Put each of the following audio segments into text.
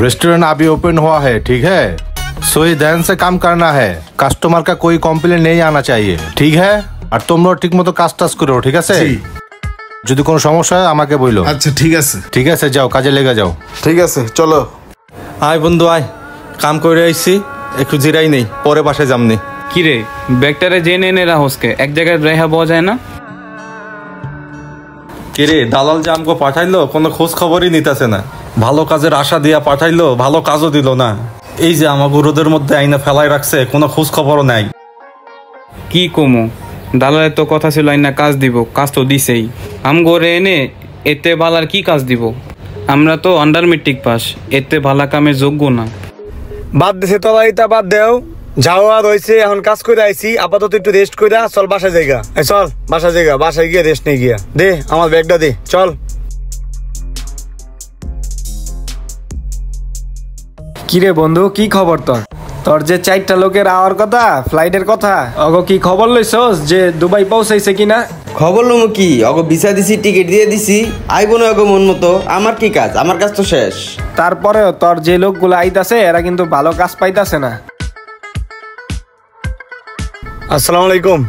Restaurant अभी open हुआ है, ठीक है? सोई ध्यान से काम करना है, कस्टमर का कोई कम्प्लेन नहीं आना चाहिए, ठीक है? और তোমরা ঠিকমতো কাজ টাজ করো, ঠিক আছে? যদি কোনো সমস্যা হয় আমাকে বলো। আচ্ছা ঠিক আছে। ঠিক আছে, যাও কাজে লেগে যাও। ঠিক আছে চলো। আয় বন্ধু আয়, কাম করে আইছি, একটু জিরাই নেই, পরে বাসায় যামনি। কি রে ব্যাগটারে জেনে এনে রাহসকে এক জায়গায় রেহা পাওয়া যায় না? কে রে দালাল যে আমগো পাঠাইলো কোনো খোঁজ খবরই নিতেছে না। ভালো কাজের আশা দিয়া পাঠাইলো, ভালো কাজও দিল না। এই যে আমাকে রোদের মধ্যে আইনা ফেলাই রাখছে, কোনো খোঁজ খবরও নাই। কি কমু, দালালের তো কথা ছিল আইনা কাজ দিব, কাজ তো দিছেই। আমগোরে এনে এতে ভালার কি কাজ দিব? আমরা তো আন্ডার মেট্রিক পাস, এতে ভালা কামের যোগ্য না। বাদ দিছে তো এটা বাদ দেও, যাও আর হয়েছে, এখন কাজ করে আইছি, আপাতত একটু রেস্ট করে চল বাসায় জায়গা। চল বাসায় জায়গা, বাসায় গিয়ে রেস্ট নিয়ে গিয়া দে আমার ব্যাগটা দে, চল। কিরে বন্ধু, কি খবর তোর? তোর যে 4টা লোকের আওয়ার কথা, ফ্লাইটের কথা, অগো কি খবর লইছস যে দুবাই পৌঁছাইছে কিনা? খবর লমু কি, অগো ভিসা দিছি, টিকিট দিয়ে দিছি, আইবো না অগো মন মতো। আমার কি কাজ, আমার কাজ তো শেষ। তারপরেও তোর যে লোকগুলো আইতাছে এরা কিন্তু ভালো কাজ পাইতাছে না। আসসালামু আলাইকুম।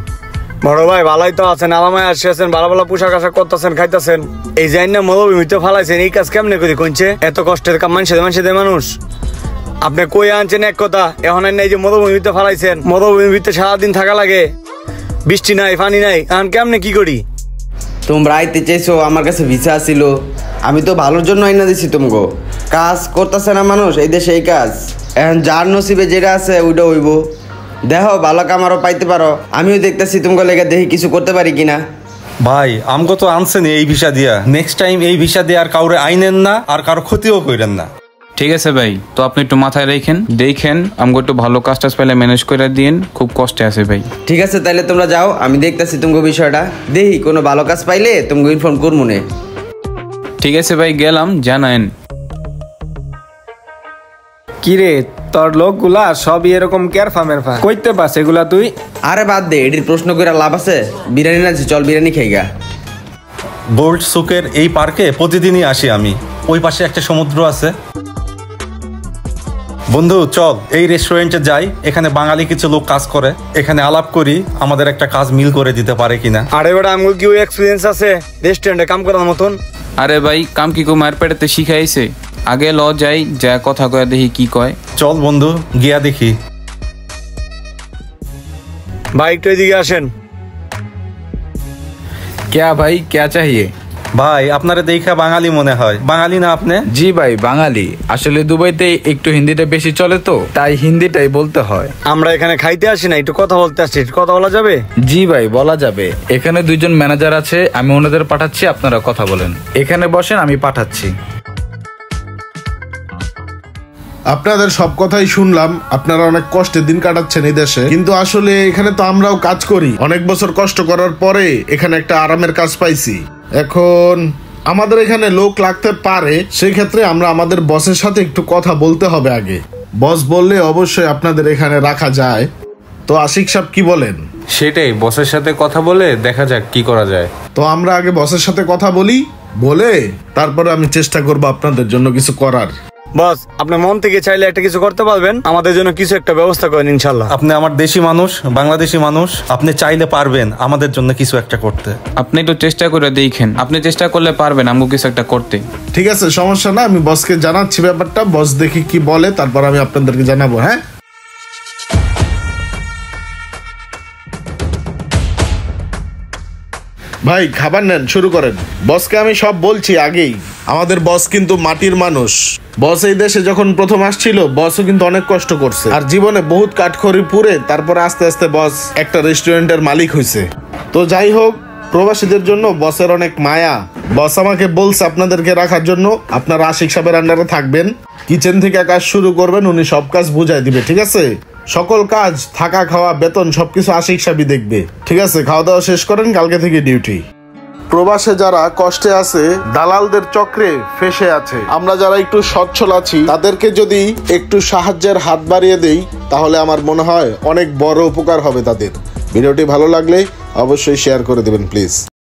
বড় ভাই ভালোই তো আছেন, আলামায় আসছেন, ভালো ভালো পোশাক আশাক করতেছেন, খাইতেছেন। এই যে না মরুভূমিতে ফালাইছেন, এই কাজ কেমনে করি কইছে? এত কষ্টের কাম মানুষের মানুষ আপনি কই আনছেন এক কথা, এখন এই যে মরুভূমিতে ফালাইছেন, মরুভূমিতে সারাদিন থাকা লাগে, বৃষ্টি নাই পানি নাই, এখন কেমনে কি করি? তোমরা আইতে চাইছো, আমার কাছে ভিসা ছিল, আমি তো ভালোর জন্য আইনা দিছি। তোমগো কাজ করতেছে না মানুষ এই দেশে, এই কাজ এখন যার নসিবে যেটা আছে ওইটা হইব। দেখো ভালো কাম আরো পাইতে পারো, আমিও দেখতেছি তোমাকে লেগে দেখি কিছু করতে পারি কিনা। ভাই আমগো তো আনছেন এই ভিসা দিয়া, নেক্সট টাইম এই ভিসা দিয়ে আর কাউরে আইনেন না, আর কারো ক্ষতিও করেন না। ঠিক আছে ভাই, তো আপনি একটু মাথায় দেখেন আমগো একটু ভালো কাজ টাজ পাইলে ম্যানেজ করে দিন, খুব কষ্টে আছে ভাই। ঠিক আছে তাইলে তোমরা যাও, আমি দেখতেছি তোমাকে বিষয়টা, দেখি কোনো ভালো কাজ পাইলে তোমাকে ইনফর্ম করবো নে। ঠিক আছে ভাই, গেলাম, জানায়েন। কিরে তোর লোকগুলা সবই এরকম কেরফা মেরফা, কইতে পাস এগুলা তুই? আরে বাদ দে, এটির প্রশ্ন করে লাভ আছে? বিরিয়ানি না, চল বিরিয়ানি খাইগা। গোল্ড সুকের এই পার্কে প্রতিদিনই আসি আমি, ওই পাশে একটা সমুদ্র আছে। বন্ধু চল এই রেস্টুরেন্টে যাই, এখানে বাঙালি কিছু লোক কাজ করে, এখানে আলাপ করি, আমাদের একটা কাজ মিল করে দিতে পারে কিনা। আরে বেটা আমগো কি ওই এক্সপেরিয়েন্স আছে রেস্টুরেন্টে কাম করার মতন? আরে ভাই কাম কি কো মায়ের পেটেতে শিখাইছে, আগে ল যাই, যা কথা কয়ে দেখি কি কয়। চল বন্ধু গিয়া দেখি। ভাই একটু এদিকে আসেন। क्या भाई क्या चाहिए? ভাই আপনারে দেখা বাঙালি মনে হয়, বাঙালি না আপনি? জি ভাই বাঙালি, আসলে দুবাইতে একটু হিন্দিটা বেশি চলে তো তাই হিন্দিটাই বলতে হয়। আমরা এখানে খাইতে আসি না, একটু কথা বলতে আসছি, একটু কথা বলা যাবে? জি ভাই বলা যাবে, এখানে 2জন ম্যানেজার আছে, আমি ওনাদের পাঠাচ্ছি, আপনারা কথা বলেন। এখানে বসেন, আমি পাঠাচ্ছি। আপনাদের সব কথাই শুনলাম, আপনারা অনেক কষ্টের দিন কাটাচ্ছেন এই দেশে, কিন্তু আসলে এখানে তো আমরাও কাজ করি, অনেক বছর কষ্ট করার পরে এখানে একটা আরামের কাজ পাইছি। এখন আমাদের এখানে লোক লাগতে পারে, সেই ক্ষেত্রে আমরা আমাদের বসের সাথে একটু কথা বলতে হবে আগে। বস বললে অবশ্যই আপনাদের এখানে রাখা যায়। তো আশিক সাহেব কি বলেন? সেটাই, বসের সাথে কথা বলে দেখা যাক কি করা যায়। তো আমরা আগে বসের সাথে কথা বলি, বলে তারপরে আমি চেষ্টা করবো আপনাদের জন্য কিছু করার। বস আপনি মন থেকে চাইলে একটা কিছু করতে পারবেন, আমাদের জন্য কিছু একটা ব্যবস্থা করেন ইনশাল্লাহ। আপনি আমার দেশি মানুষ, বাংলাদেশি মানুষ, আপনি চাইলে পারবেন আমাদের জন্য কিছু একটা করতে। আপনি একটু চেষ্টা করে দেখেন, আপনি চেষ্টা করলে পারবেন আমগো কিছু একটা করতে। ঠিক আছে সমস্যা না, আমি বসকে জানাচ্ছি ব্যাপারটা, বস দেখি কি বলে, তারপর আমি আপনাদেরকে জানাবো। হ্যাঁ ভাই খাবার নেন, শুরু করেন। বসকে আমি সব বলছি আগেই, আমাদের বস কিন্তু মাটির মানুষ। বস এই দেশে যখন প্রথম আসছিল, বসও কিন্তু অনেক কষ্ট করছে, আর জীবনে বহুত কাঠখড়ি পুড়ে তারপরে আস্তে আস্তে বস একটা রেস্টুরেন্টের মালিক হয়েছে। তো যাই হোক, প্রবাসীদের জন্য বসের অনেক মায়া। বস আমাকে বলছে আপনাদেরকে রাখার জন্য, আপনারা আশিক সাহেবের আন্ডারে থাকবেন, কিচেন থেকে কাজ শুরু করবেন, উনি সব কাজ বুঝাই দিবে। ঠিক আছে, সকল কাজ, থাকা খাওয়া বেতন সবকিছু আশিক সাহেবই দেখবে। ঠিক আছে, খাওয়া দাওয়া শেষ করেন, কালকে থেকে ডিউটি। প্রবাসে যারা কষ্টে আছে, দালালদের চক্রে ফেসে আছে, আমরা যারা একটু সচ্ছল আছি, তাদেরকে যদি একটু সাহায্যের হাত বাড়িয়ে দেই, তাহলে আমার মনে হয় অনেক বড় উপকার হবে তাদের। ভিডিওটি ভালো লাগলে অবশ্যই শেয়ার করে দেবেন প্লিজ।